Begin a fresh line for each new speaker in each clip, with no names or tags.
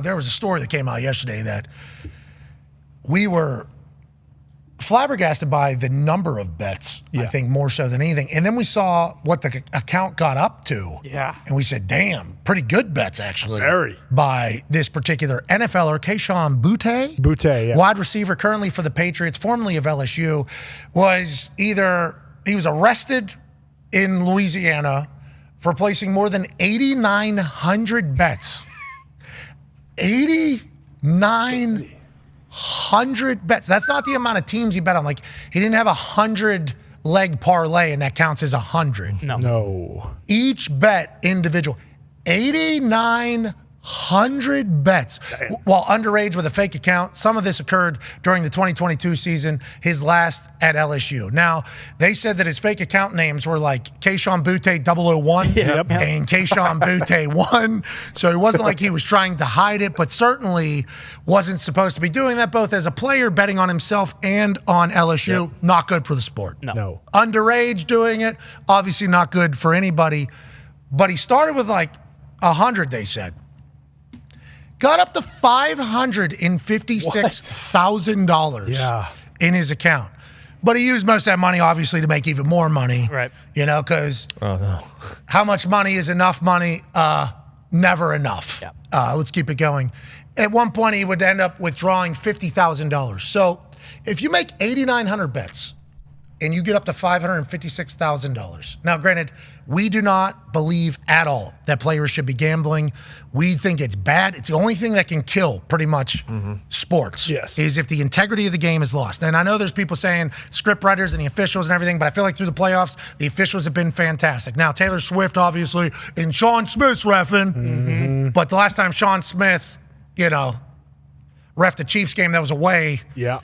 there was a story that came out yesterday that we were flabbergasted by the number of bets, I think more so than anything. And then we saw what the account got up to.
Yeah.
And we said, damn, pretty good bets actually.
Very.
By this particular NFLer, Kayshon Boutte.
Boutte, yeah.
Wide receiver currently for the Patriots, formerly of LSU, he was arrested in Louisiana for placing more than 8,900 bets. 8,900 bets. That's not the amount of teams he bet on. Like, he didn't have 100-leg parlay, and that counts as 100.
No.
Each bet individual. 8,900 bets while underage with a fake account. Some of this occurred during the 2022 season, his last at LSU. Now, they said that his fake account names were like Kayshon Boutte 001 and Kayshon Boutte 1. So it wasn't like he was trying to hide it, but certainly wasn't supposed to be doing that, both as a player betting on himself and on LSU. Not good for the sport.
No.
Underage doing it, obviously not good for anybody. But he started with like 100, they said. Got up to $556,000 in his account. But he used most of that money, obviously, to make even more money.
Right.
You know, because how much money is enough money? Never enough.
Yeah.
Let's keep it going. At one point, he would end up withdrawing $50,000. So if you make 8,900 bets and you get up to $556,000. Now, granted, we do not believe at all that players should be gambling. We think it's bad. It's the only thing that can kill pretty much sports is if the integrity of the game is lost. And I know there's people saying script writers and the officials and everything, but I feel like through the playoffs, the officials have been fantastic. Now, Taylor Swift, obviously, and Sean Smith's reffing. But the last time Sean Smith, ref the Chiefs game that was away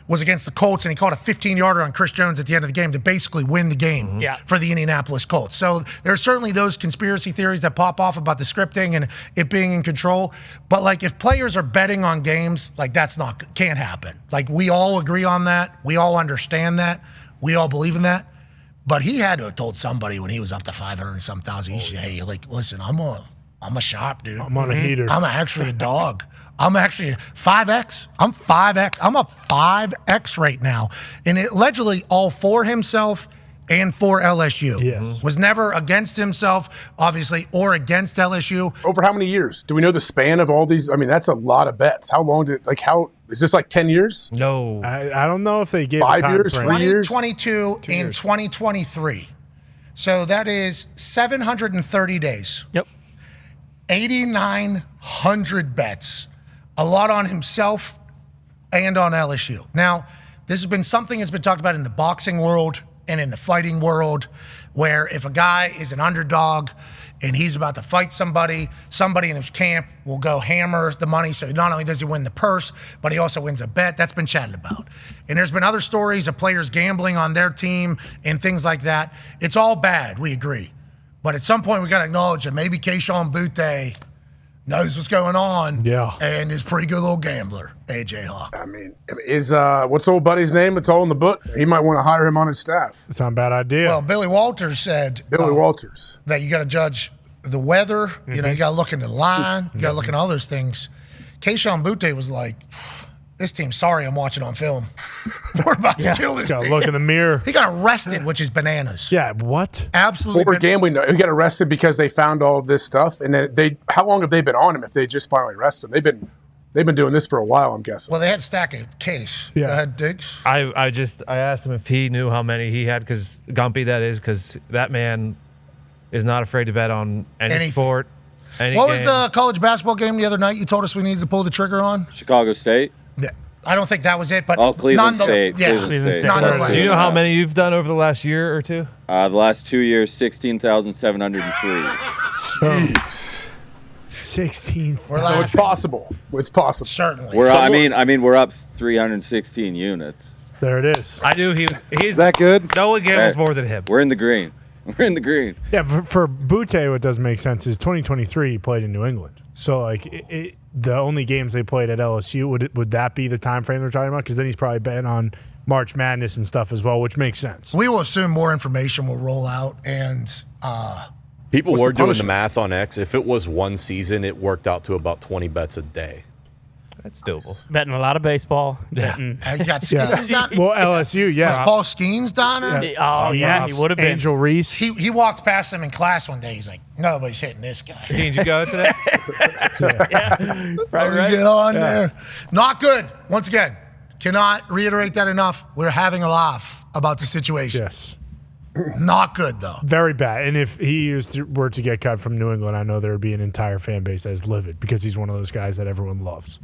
was against the Colts, and he caught a 15-yarder on Chris Jones at the end of the game to basically win the game for the Indianapolis Colts. So there's certainly those conspiracy theories that pop off about the scripting and it being in control. But like if players are betting on games, like can't happen. Like we all agree on that. We all understand that. We all believe in that. But he had to have told somebody when he was up to 500 and some thousand, hey, like, listen, I'm a shop, dude.
I'm on a heater.
I'm actually a dog. I'm actually 5X. I'm 5X. I'm a 5X right now. And it allegedly all for himself and for LSU.
Yes.
Was never against himself, obviously, or against LSU.
Over how many years? Do we know the span of all these? I mean, that's a lot of bets. How long is this like 10 years?
No. I don't know if they gave
5 years, 3 years?
2022 and 2023. So that is 730 days.
Yep.
8,900 bets. A lot on himself and on LSU. Now, this has been something that's been talked about in the boxing world and in the fighting world, where if a guy is an underdog and he's about to fight somebody in his camp will go hammer the money. So not only does he win the purse, but he also wins a bet. That's been chatted about. And there's been other stories of players gambling on their team and things like that. It's all bad, we agree. But at some point, we got to acknowledge that maybe Kayshon Boutte knows what's going on and is a pretty good little gambler, AJ Hawk.
I mean, what's old buddy's name? It's all in the book. He might want to hire him on his staff.
It's not a bad idea.
Well, Billy Walters said that you got to judge the weather. You know, you got to look into the line. You got to look into all those things. Kayshon Boutte was like, this team's sorry I'm watching on film. We're about to kill this team.
Look in the mirror.
He got arrested, which is bananas.
Yeah, what?
Absolutely.
Former gambling. He got arrested because they found all of this stuff. And then how long have they been on him if they just finally arrested him? They've been doing this for a while, I'm guessing.
Well, they had stack a case.
Yeah.
Go ahead, Diggs.
I asked him if he knew how many he had, because that man is not afraid to bet on any sport.
What was the college basketball game the other night you told us we needed to pull the trigger on?
Chicago State.
Yeah. I don't think that was it, but
Cleveland State.
Yeah,
Cleveland State.
Do you know how many you've done over the last year or two?
The last 2 years, 16,703.
Jeez.
16.
So it's possible. It's possible.
Certainly.
We're up 316 units.
There it is.
I knew he's
that good?
No one gambles more than him.
We're in the green.
Yeah, for Boutte, what doesn't make sense is 2023 he played in New England. So like the only games they played at LSU, would that be the time frame they're talking about? Because then he's probably betting on March Madness and stuff as well, which makes sense.
We will assume more information will roll out, and
People
What's
were
the
doing the
punishment?
math on X. If it was one season, it worked out to about 20 bets a day.
That's doable.
Betting a lot of baseball.
Yeah.
Betting,
You got Skeens down.
Well, LSU,
Was
yeah.
Paul Skeens down there?
oh yeah, he would have been.
Angel Reese.
He walked past him in class one day. He's like, nobody's hitting this guy.
Did you go today?
Right. Get on there. Not good. Once again, cannot reiterate that enough. We're having a laugh about the situation.
Yes.
Not good, though.
Very bad. And if he were to get cut from New England, I know there would be an entire fan base that is livid because he's one of those guys that everyone loves.